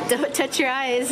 Don't touch your eyes.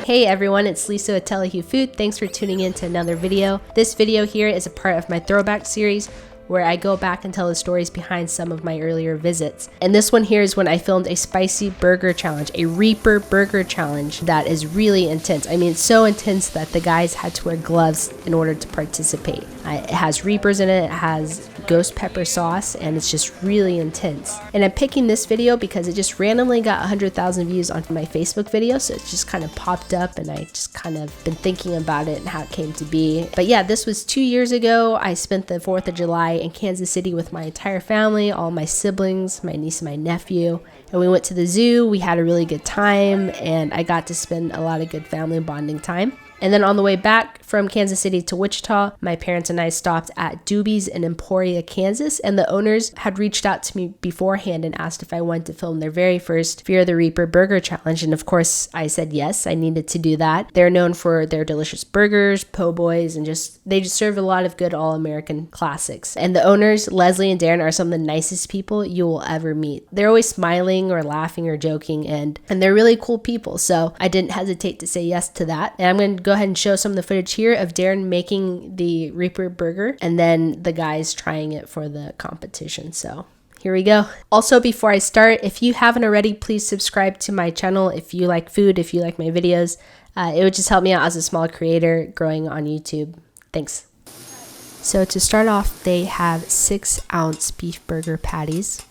Hey everyone, it's Lisa with Telehue Food. Thanks for tuning in to another video. This video here is a part of my Throwback series where I go back and tell the stories behind some of my earlier visits. And this one here is when I filmed a spicy burger challenge, a Reaper burger challenge that is really intense. I mean, it's so intense that the guys had to wear gloves in order to participate. It has Reapers in it, it has ghost pepper sauce, and it's just really intense. And I'm picking this video because it just randomly got 100,000 views on my Facebook video, so it just kind of popped up and I just kind of been thinking about it and how it came to be. But yeah, this was 2 years ago. I spent the 4th of July in Kansas City with my entire family, all my siblings, my niece and my nephew, and we went to the zoo. We had a really good time and I got to spend a lot of good family bonding time. And then on the way back from Kansas City to Wichita, my parents and I stopped at Doobie's in Emporia, Kansas, and the owners had reached out to me beforehand and asked if I wanted to film their very first Fear the Reaper burger challenge. And of course, I said yes, I needed to do that. They're known for their delicious burgers, po' boys, and they just serve a lot of good all-American classics. And the owners, Leslie and Darren, are some of the nicest people you will ever meet. They're always smiling or laughing or joking, and they're really cool people. So I didn't hesitate to say yes to that. And I'm going to go ahead and show some of the footage here of Darren making the Reaper burger and then the guys trying it for the competition. So here we go. Also, before I start, if you haven't already, please subscribe to my channel if you like food, if you like my videos. It would just help me out as a small creator growing on YouTube. Thanks. So to start off, they have 6-ounce beef burger patties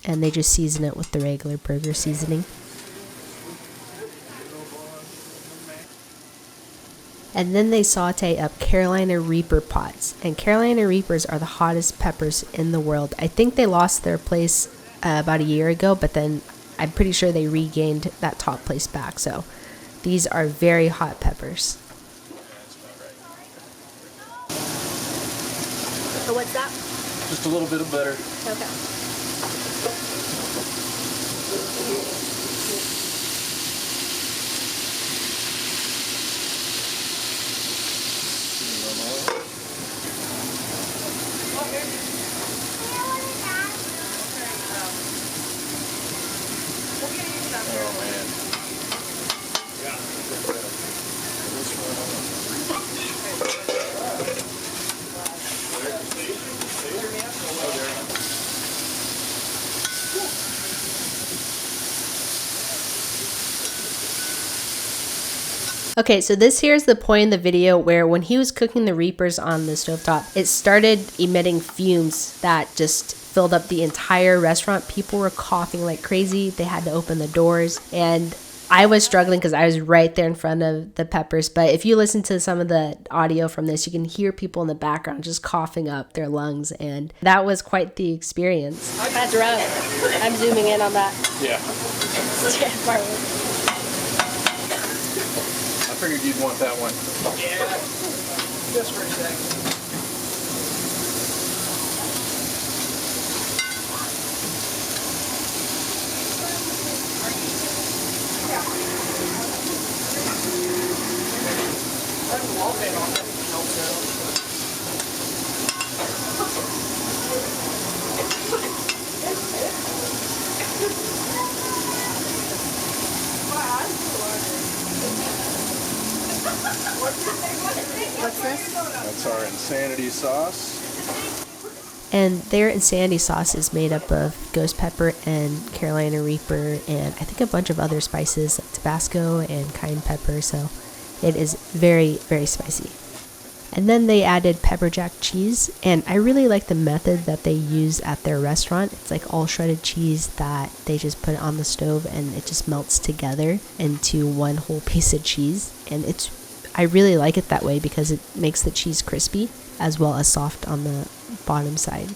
and they just season it with the regular burger seasoning. And then they saute up Carolina Reaper pots. And Carolina Reapers are the hottest peppers in the world. I think they lost their place about a year ago, but then I'm pretty sure they regained that top place back. So these are very hot peppers. So what's that? Just a little bit of butter. Okay. Okay, so this here's the point in the video where when he was cooking the Reapers on the stovetop, it started emitting fumes that just filled up the entire restaurant. People were coughing like crazy. They had to open the doors, and I was struggling because I was right there in front of the peppers. But if you listen to some of the audio from this, you can hear people in the background just coughing up their lungs, and that was quite the experience. That's rough. I'm zooming in on that. Yeah. I figured you'd want that one. Yeah. Just for a second. What's this? That's our insanity sauce. And their insanity sauce is made up of ghost pepper and Carolina Reaper and I think a bunch of other spices like Tabasco and cayenne pepper. So it is very, very spicy. And then they added pepper jack cheese, and I really like the method that they use at their restaurant. It's like all shredded cheese that they just put on the stove and it just melts together into one whole piece of cheese. And I really like it that way because it makes the cheese crispy as well as soft on the bottom side.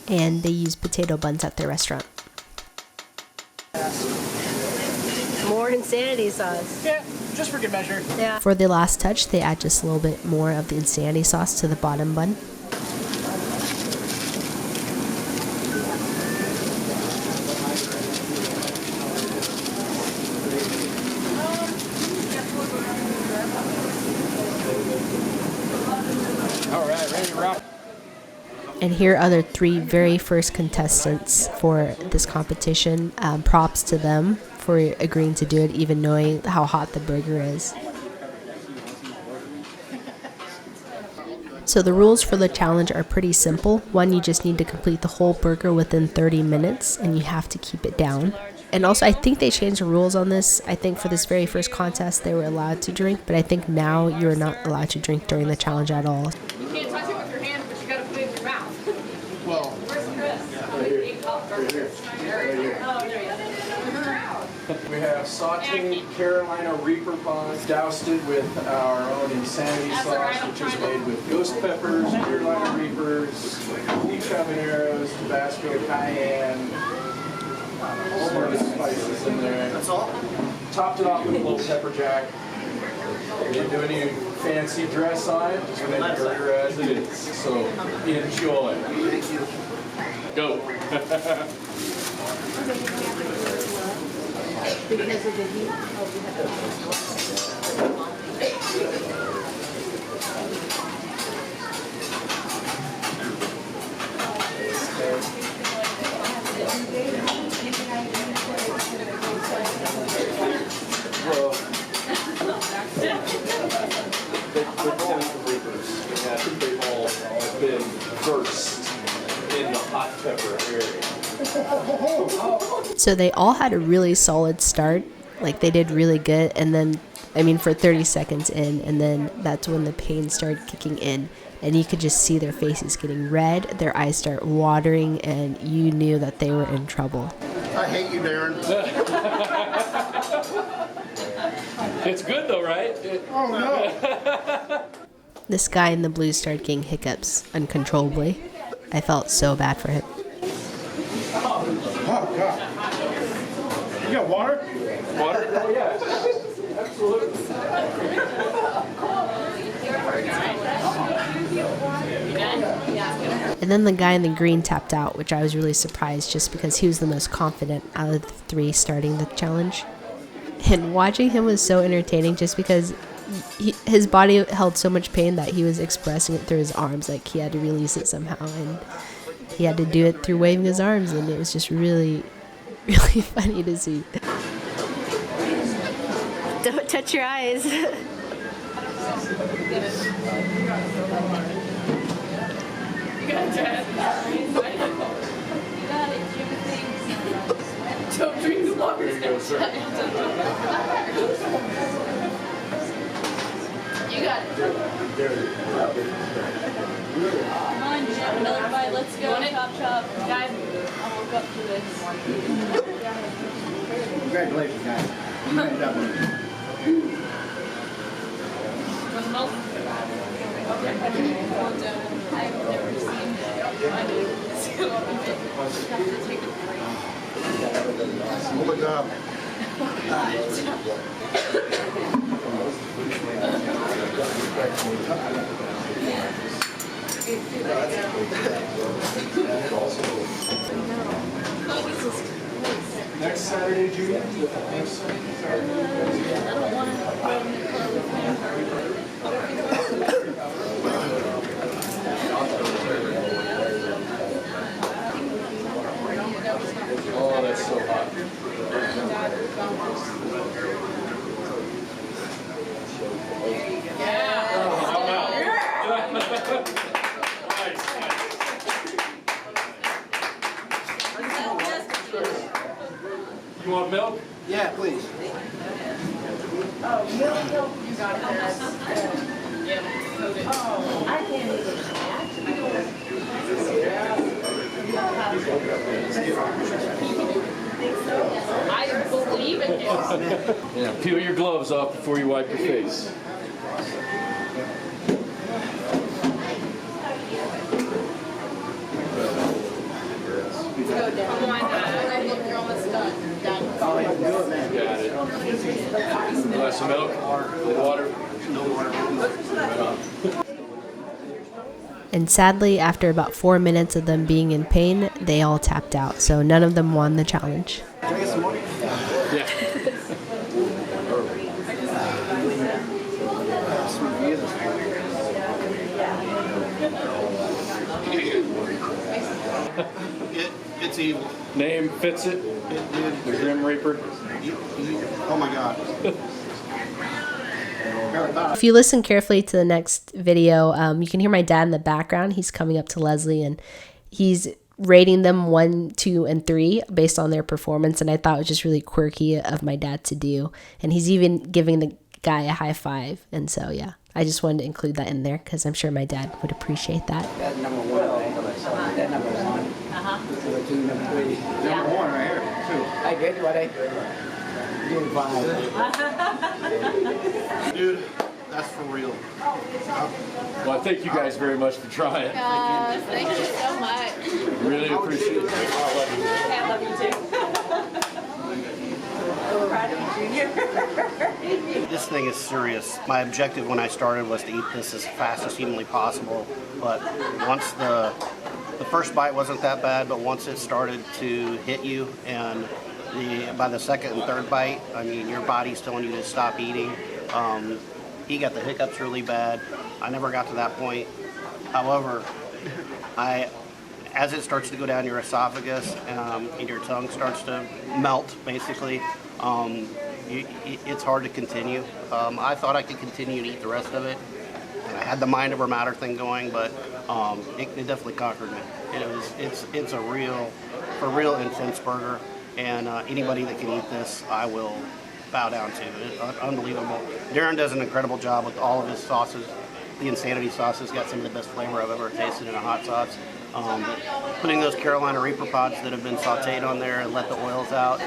And they use potato buns at their restaurant. More insanity sauce. Yeah, just for good measure. Yeah. For the last touch, they add just a little bit more of the insanity sauce to the bottom bun. And here are the 3 very first contestants for this competition. Props to them for agreeing to do it, even knowing how hot the burger is. So the rules for the challenge are pretty simple. One, you just need to complete the whole burger within 30 minutes, and you have to keep it down. And also, I think they changed the rules on this. I think for this very first contest, they were allowed to drink, but I think now you're not allowed to drink during the challenge at all. You can't touch it with your hand, but you gotta put it in your mouth. Well, where's Chris? Right here. Oh, there you go. We have sauteed Carolina Reaper buns doused with our own insanity sauce, which is made with ghost peppers, Carolina Reapers, peach habaneros, Tabasco, cayenne, all sorts of spices in there. That's all? Topped it off with a little pepper jack. We didn't do any fancy dress on it, just made the burger as it is. So enjoy. Thank you. Go. Because of the heat. Well, the Tennessee Reapers, I think they've all been versed in the hot pepper area. So they all had a really solid start. Like, they did really good, and then, I mean, for 30 seconds in, and then that's when the pain started kicking in, and you could just see their faces getting red, their eyes start watering, and you knew that they were in trouble. I hate you, Darren. It's good though, right? Oh, no. This guy in the blue started getting hiccups uncontrollably. I felt so bad for him. Oh, God. You got water? Water? Oh, yeah. Absolutely. And then the guy in the green tapped out, which I was really surprised just because he was the most confident out of the 3 starting the challenge. And watching him was so entertaining just because his body held so much pain that he was expressing it through his arms. Like, he had to release it somehow, and he had to do it through waving his arms, and it was just really, really funny to see. Don't touch your eyes. Don't drink the water. You got it. Come on, Jim, another bite. Let's go. Chop, chop. Guys, I'll look up to this. Congratulations, guys. You made it up. Want the milk? Okay. I've never seen it. I do. Have to take a break. Oh, my God. Next Saturday, Judy. Next Saturday. I don't want to go in the car with Oh, that's so hot. You want milk? Yeah, please. Oh, milk. You got it there. Oh, I can't even I believe in him. Yeah, peel your gloves off before you wipe your face. Go down. Come on, Dad. Look, you're almost done. Done. Oh, you can do it, man. Got it. Glass of milk, water. And sadly, after about 4 minutes of them being in pain, they all tapped out. So none of them won the challenge. Can I get some more? Yeah. It's evil. Name fits it. The Grim Reaper. Oh my God. If you listen carefully to the next video, you can hear my dad in the background. He's coming up to Leslie and he's rating them 1, 2, and 3 based on their performance. And I thought it was just really quirky of my dad to do. And he's even giving the guy a high five. And so, yeah, I just wanted to include that in there because I'm sure my dad would appreciate that. That's number 1. That number 1. Number 2, number 3. Number 1 right here. 2. I get you, buddy. You're 5. Dude, that's for real. Well, I thank you guys very much for trying. Thank you so much. Really appreciate it. I love you too. I'm proud of you, Junior. This thing is serious. My objective when I started was to eat this as fast as humanly possible, but once the first bite wasn't that bad, but once it started to hit you and by the second and third bite, I mean, your body's telling you to stop eating. He got the hiccups really bad. I never got to that point. However, as it starts to go down your esophagus and your tongue starts to melt, basically, it's hard to continue. I thought I could continue to eat the rest of it. And I had the mind over matter thing going, but it definitely conquered me. It's a real intense burger, and anybody that can eat this, I will bow down to. It's unbelievable. Darren does an incredible job with all of his sauces. The Insanity sauce has got some of the best flavor I've ever tasted in a hot sauce. But putting those Carolina Reaper pods that have been sauteed on there and let the oils out,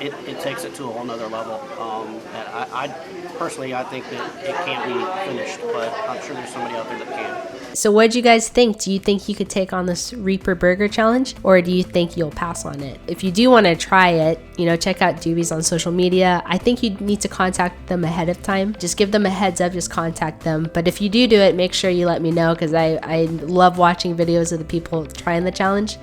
it takes it to a whole nother level. And I personally, I think that it can't be finished, but I'm sure there's somebody out there that can. So what do you guys think? Do you think you could take on this Reaper Burger Challenge, or do you think you'll pass on it? If you do want to try it, check out Doobies on social media. I think you need to contact them ahead of time. Just give them a heads up, just contact them. But if you do it, make sure you let me know, because I love watching videos of the people trying the challenge.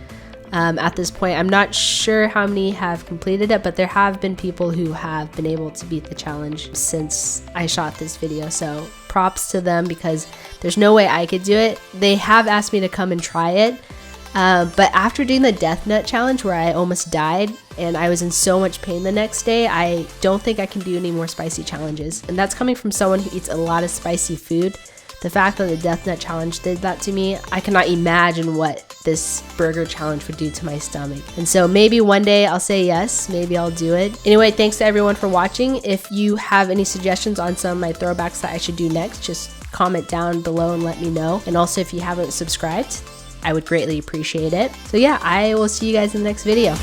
At this point, I'm not sure how many have completed it, but there have been people who have been able to beat the challenge since I shot this video. So props to them, because there's no way I could do it. They have asked me to come and try it. But after doing the Death Nut Challenge, where I almost died and I was in so much pain the next day, I don't think I can do any more spicy challenges. And that's coming from someone who eats a lot of spicy food. The fact that the Death Nut Challenge did that to me, I cannot imagine what this burger challenge would do to my stomach. And so maybe one day I'll say yes, maybe I'll do it. Anyway, thanks to everyone for watching. If you have any suggestions on some of my throwbacks that I should do next, just comment down below and let me know. And also, if you haven't subscribed, I would greatly appreciate it. So yeah, I will see you guys in the next video.